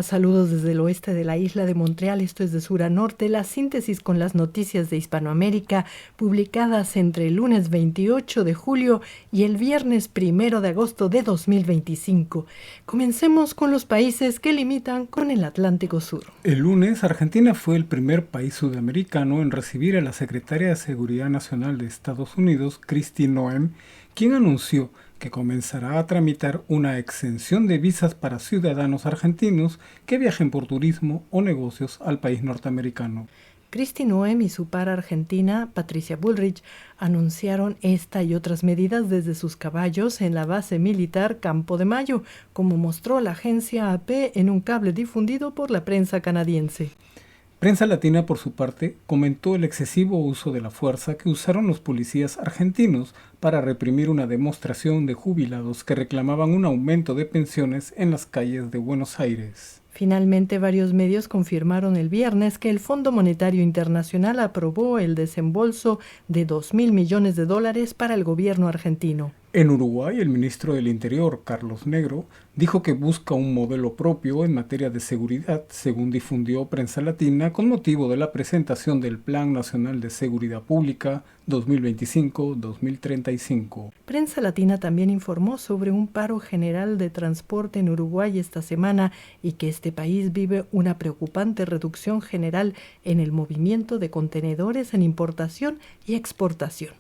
Saludos desde el oeste de la isla de Montreal, esto es de sur a norte, la síntesis con las noticias de Hispanoamérica publicadas entre el lunes 28 de julio y el viernes 1 de agosto de 2025. Comencemos con los países que limitan con el Atlántico Sur. El lunes, Argentina fue el primer país sudamericano en recibir a la secretaria de Seguridad Nacional de Estados Unidos, Kristi Noem, quien anunció que comenzará a tramitar una exención de visas para ciudadanos argentinos que viajen por turismo o negocios al país norteamericano. Kristi Noem y su par argentina, Patricia Bullrich, anunciaron esta y otras medidas desde sus caballos en la base militar Campo de Mayo, como mostró la agencia AP en un cable difundido por la prensa canadiense. Prensa Latina, por su parte, comentó el excesivo uso de la fuerza que usaron los policías argentinos para reprimir una demostración de jubilados que reclamaban un aumento de pensiones en las calles de Buenos Aires. Finalmente, varios medios confirmaron el viernes que el Fondo Monetario Internacional aprobó el desembolso de $2.000 millones para el gobierno argentino. En Uruguay, el ministro del Interior, Carlos Negro, dijo que busca un modelo propio en materia de seguridad, según difundió Prensa Latina, con motivo de la presentación del Plan Nacional de Seguridad Pública 2025-2035. Prensa Latina también informó sobre un paro general de transporte en Uruguay esta semana y que este país vive una preocupante reducción general en el movimiento de contenedores en importación y exportación.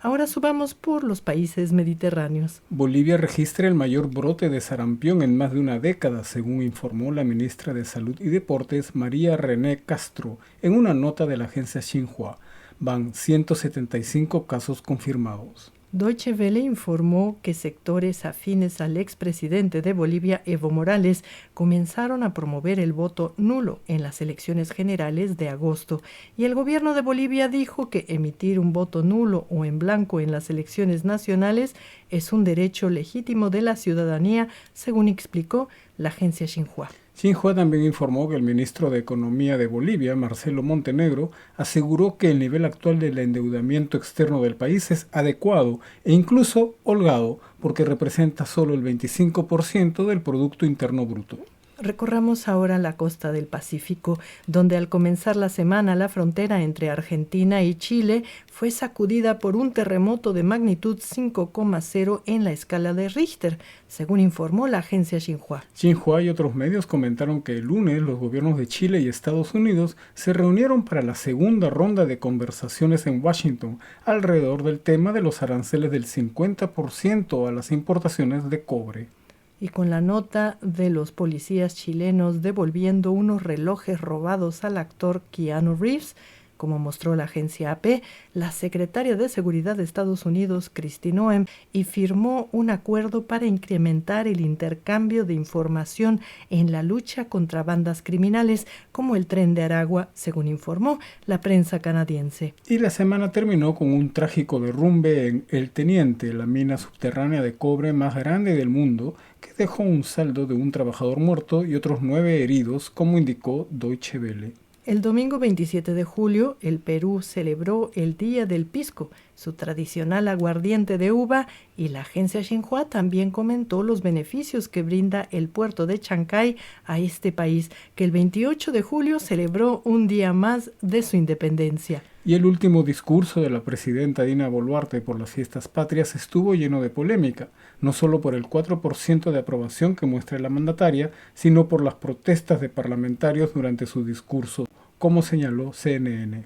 Ahora subamos por los países mediterráneos. Bolivia registra el mayor brote de sarampión en más de una década, según informó la ministra de Salud y Deportes, María René Castro, en una nota de la agencia Xinhua. Van 175 casos confirmados. Deutsche Welle informó que sectores afines al expresidente de Bolivia, Evo Morales, comenzaron a promover el voto nulo en las elecciones generales de agosto, y el gobierno de Bolivia dijo que emitir un voto nulo o en blanco en las elecciones nacionales es un derecho legítimo de la ciudadanía, según explicó la agencia Xinhua. Xinhua también informó que el ministro de Economía de Bolivia, Marcelo Montenegro, aseguró que el nivel actual del endeudamiento externo del país es adecuado e incluso holgado porque representa solo el 25% del Producto Interno Bruto. Recorramos ahora la costa del Pacífico, donde al comenzar la semana la frontera entre Argentina y Chile fue sacudida por un terremoto de magnitud 5,0 en la escala de Richter, según informó la agencia Xinhua. Xinhua y otros medios comentaron que el lunes los gobiernos de Chile y Estados Unidos se reunieron para la segunda ronda de conversaciones en Washington alrededor del tema de los aranceles del 50% a las importaciones de cobre. Y con la nota de los policías chilenos devolviendo unos relojes robados al actor Keanu Reeves, como mostró la agencia AP, la secretaria de Seguridad de Estados Unidos, Kristi Noem, y firmó un acuerdo para incrementar el intercambio de información en la lucha contra bandas criminales como el Tren de Aragua, según informó la prensa canadiense. Y la semana terminó con un trágico derrumbe en El Teniente, la mina subterránea de cobre más grande del mundo, que dejó un saldo de un trabajador muerto y otros 9 heridos, como indicó Deutsche Welle. El domingo 27 de julio, el Perú celebró el Día del Pisco, su tradicional aguardiente de uva, y la agencia Xinhua también comentó los beneficios que brinda el puerto de Chancay a este país, que el 28 de julio celebró un día más de su independencia. Y el último discurso de la presidenta Dina Boluarte por las fiestas patrias estuvo lleno de polémica, no solo por el 4% de aprobación que muestra la mandataria, sino por las protestas de parlamentarios durante su discurso, como señaló CNN.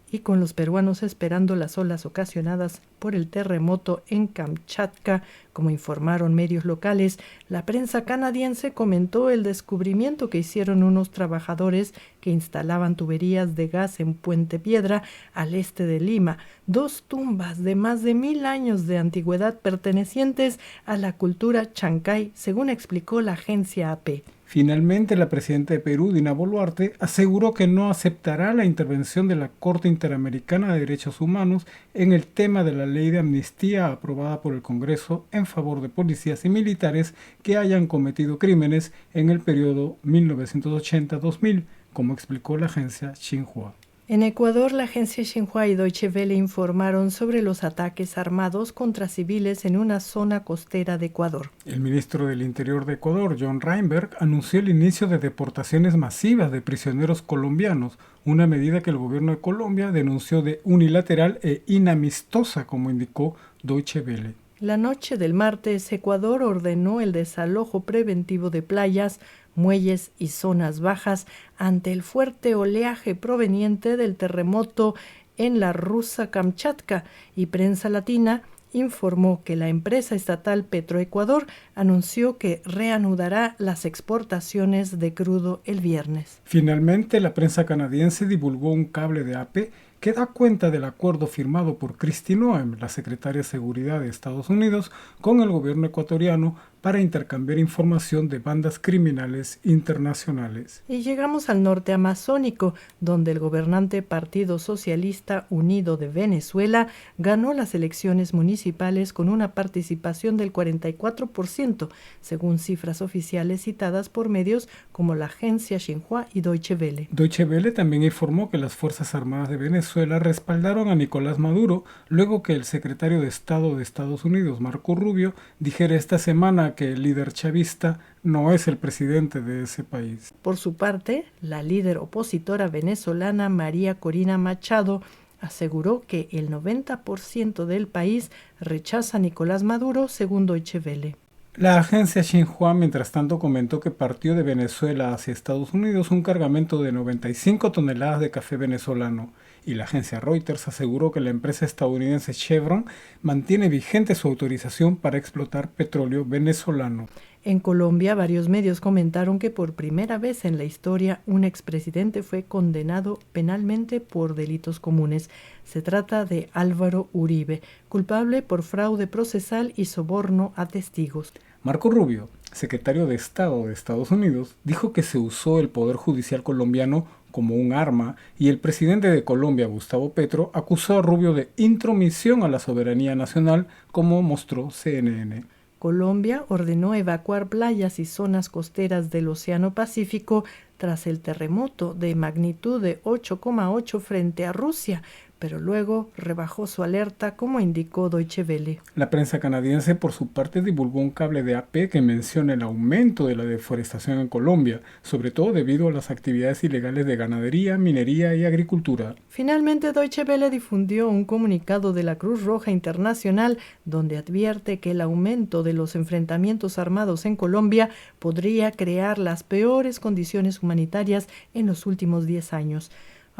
Y con los peruanos esperando las olas ocasionadas por el terremoto en Kamchatka, como informaron medios locales, la prensa canadiense comentó el descubrimiento que hicieron unos trabajadores que instalaban tuberías de gas en Puente Piedra, al este de Lima, 2 tumbas de más de 1000 años de antigüedad pertenecientes a la cultura chancay, según explicó la agencia AP. Finalmente, la presidenta de Perú, Dina Boluarte, aseguró que no aceptará la intervención de la Corte Interamericana de Derechos Humanos en el tema de la ley de amnistía aprobada por el Congreso en favor de policías y militares que hayan cometido crímenes en el periodo 1980-2000, como explicó la agencia Xinhua. En Ecuador, la agencia Xinhua y Deutsche Welle informaron sobre los ataques armados contra civiles en una zona costera de Ecuador. El ministro del Interior de Ecuador, John Reinberg, anunció el inicio de deportaciones masivas de prisioneros colombianos, una medida que el gobierno de Colombia denunció de unilateral e inamistosa, como indicó Deutsche Welle. La noche del martes, Ecuador ordenó el desalojo preventivo de playas, muelles y zonas bajas ante el fuerte oleaje proveniente del terremoto en la rusa Kamchatka, y Prensa Latina informó que la empresa estatal Petroecuador anunció que reanudará las exportaciones de crudo el viernes. Finalmente, la prensa canadiense divulgó un cable de AP que da cuenta del acuerdo firmado por Kristi Noem, la secretaria de Seguridad de Estados Unidos, con el gobierno ecuatoriano para intercambiar información de bandas criminales internacionales. Y llegamos al norte amazónico, donde el gobernante Partido Socialista Unido de Venezuela ganó las elecciones municipales con una participación del 44%, según cifras oficiales citadas por medios como la agencia Xinhua y Deutsche Welle. Deutsche Welle también informó que las Fuerzas Armadas de Venezuela respaldaron a Nicolás Maduro luego que el secretario de Estado de Estados Unidos, Marco Rubio, dijera esta semana que el líder chavista no es el presidente de ese país. Por su parte, la líder opositora venezolana María Corina Machado aseguró que el 90% del país rechaza a Nicolás Maduro, según Deutsche Welle. La agencia Xinhua, mientras tanto, comentó que partió de Venezuela hacia Estados Unidos un cargamento de 95 toneladas de café venezolano, y la agencia Reuters aseguró que la empresa estadounidense Chevron mantiene vigente su autorización para explotar petróleo venezolano. En Colombia, varios medios comentaron que por primera vez en la historia un expresidente fue condenado penalmente por delitos comunes. Se trata de Álvaro Uribe, culpable por fraude procesal y soborno a testigos. Marco Rubio, secretario de Estado de Estados Unidos, dijo que se usó el Poder Judicial colombiano como un arma, y el presidente de Colombia, Gustavo Petro, acusó a Rubio de intromisión a la soberanía nacional, como mostró CNN. Colombia ordenó evacuar playas y zonas costeras del Océano Pacífico tras el terremoto de magnitud de 8,8 frente a Rusia, pero luego rebajó su alerta, como indicó Deutsche Welle. La prensa canadiense, por su parte, divulgó un cable de AP que menciona el aumento de la deforestación en Colombia, sobre todo debido a las actividades ilegales de ganadería, minería y agricultura. Finalmente, Deutsche Welle difundió un comunicado de la Cruz Roja Internacional donde advierte que el aumento de los enfrentamientos armados en Colombia podría crear las peores condiciones humanitarias en los últimos 10 años.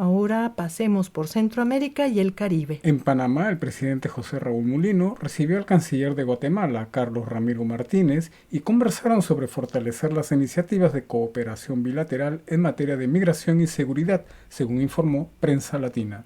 Ahora pasemos por Centroamérica y el Caribe. En Panamá, el presidente José Raúl Mulino recibió al canciller de Guatemala, Carlos Ramiro Martínez, y conversaron sobre fortalecer las iniciativas de cooperación bilateral en materia de migración y seguridad, según informó Prensa Latina.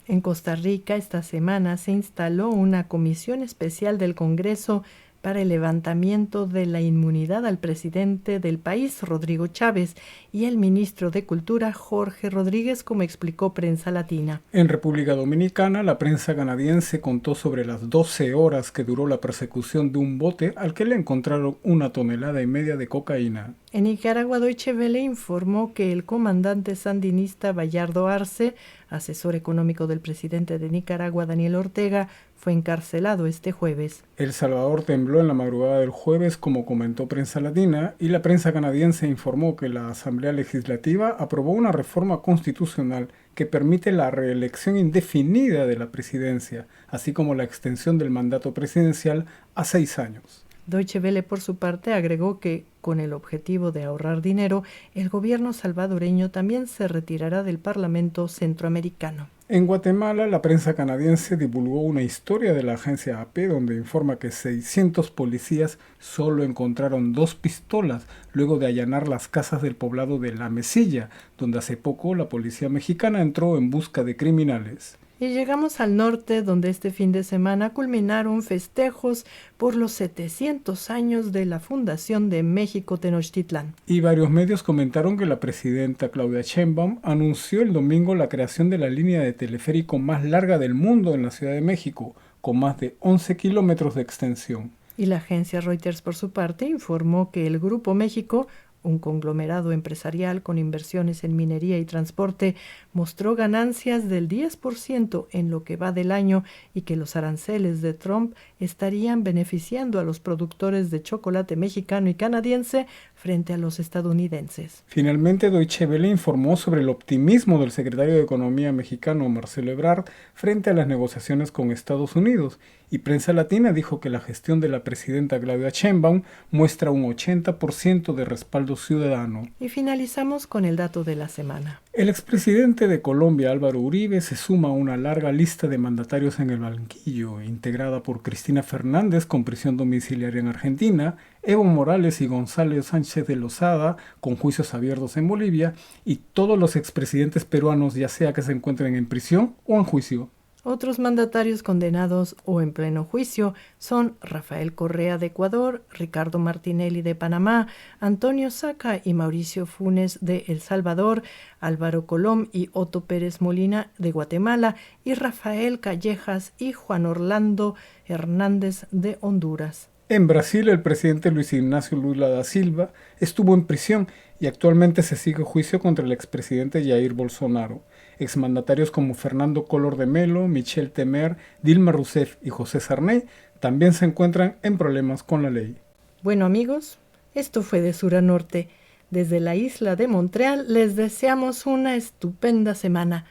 En Costa Rica, esta semana se instaló una comisión especial del Congreso para el levantamiento de la inmunidad al presidente del país, Rodrigo Chávez, y el ministro de Cultura, Jorge Rodríguez, como explicó Prensa Latina. En República Dominicana, la prensa canadiense contó sobre las 12 horas que duró la persecución de un bote al que le encontraron 1,5 toneladas de cocaína. En Nicaragua, Deutsche Welle informó que el comandante sandinista Bayardo Arce, asesor económico del presidente de Nicaragua, Daniel Ortega, fue encarcelado este jueves. El Salvador tembló en la madrugada del jueves, como comentó Prensa Latina, y la prensa canadiense informó que la Asamblea Legislativa aprobó una reforma constitucional que permite la reelección indefinida de la presidencia, así como la extensión del mandato presidencial a 6 años. Deutsche Welle, por su parte, agregó que, con el objetivo de ahorrar dinero, el gobierno salvadoreño también se retirará del Parlamento centroamericano. En Guatemala, la prensa canadiense divulgó una historia de la agencia AP donde informa que 600 policías solo encontraron 2 pistolas luego de allanar las casas del poblado de La Mesilla, donde hace poco la policía mexicana entró en busca de criminales. Y llegamos al norte, donde este fin de semana culminaron festejos por los 700 años de la fundación de México Tenochtitlán. Y varios medios comentaron que la presidenta Claudia Sheinbaum anunció el domingo la creación de la línea de teleférico más larga del mundo en la Ciudad de México, con más de 11 kilómetros de extensión. Y la agencia Reuters, por su parte, informó que el Grupo México un conglomerado empresarial con inversiones en minería y transporte, mostró ganancias del 10% en lo que va del año y que los aranceles de Trump estarían beneficiando a los productores de chocolate mexicano y canadiense frente a los estadounidenses. Finalmente, Deutsche Welle informó sobre el optimismo del secretario de Economía mexicano Marcelo Ebrard frente a las negociaciones con Estados Unidos, y Prensa Latina dijo que la gestión de la presidenta Claudia Sheinbaum muestra un 80% de respaldo ciudadano. Y finalizamos con el dato de la semana. El expresidente de Colombia, Álvaro Uribe, se suma a una larga lista de mandatarios en el banquillo, integrada por Cristina Fernández con prisión domiciliaria en Argentina, Evo Morales y Gonzalo Sánchez de Lozada con juicios abiertos en Bolivia, y todos los expresidentes peruanos, ya sea que se encuentren en prisión o en juicio. Otros mandatarios condenados o en pleno juicio son Rafael Correa de Ecuador, Ricardo Martinelli de Panamá, Antonio Saca y Mauricio Funes de El Salvador, Álvaro Colom y Otto Pérez Molina de Guatemala y Rafael Callejas y Juan Orlando Hernández de Honduras. En Brasil, el presidente Luis Ignacio Lula da Silva estuvo en prisión y actualmente se sigue juicio contra el expresidente Jair Bolsonaro. Exmandatarios como Fernando Collor de Mello, Michel Temer, Dilma Rousseff y José Sarney también se encuentran en problemas con la ley. Bueno, amigos, esto fue de sur a norte. Desde la isla de Montreal les deseamos una estupenda semana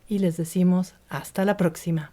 y les decimos hasta la próxima.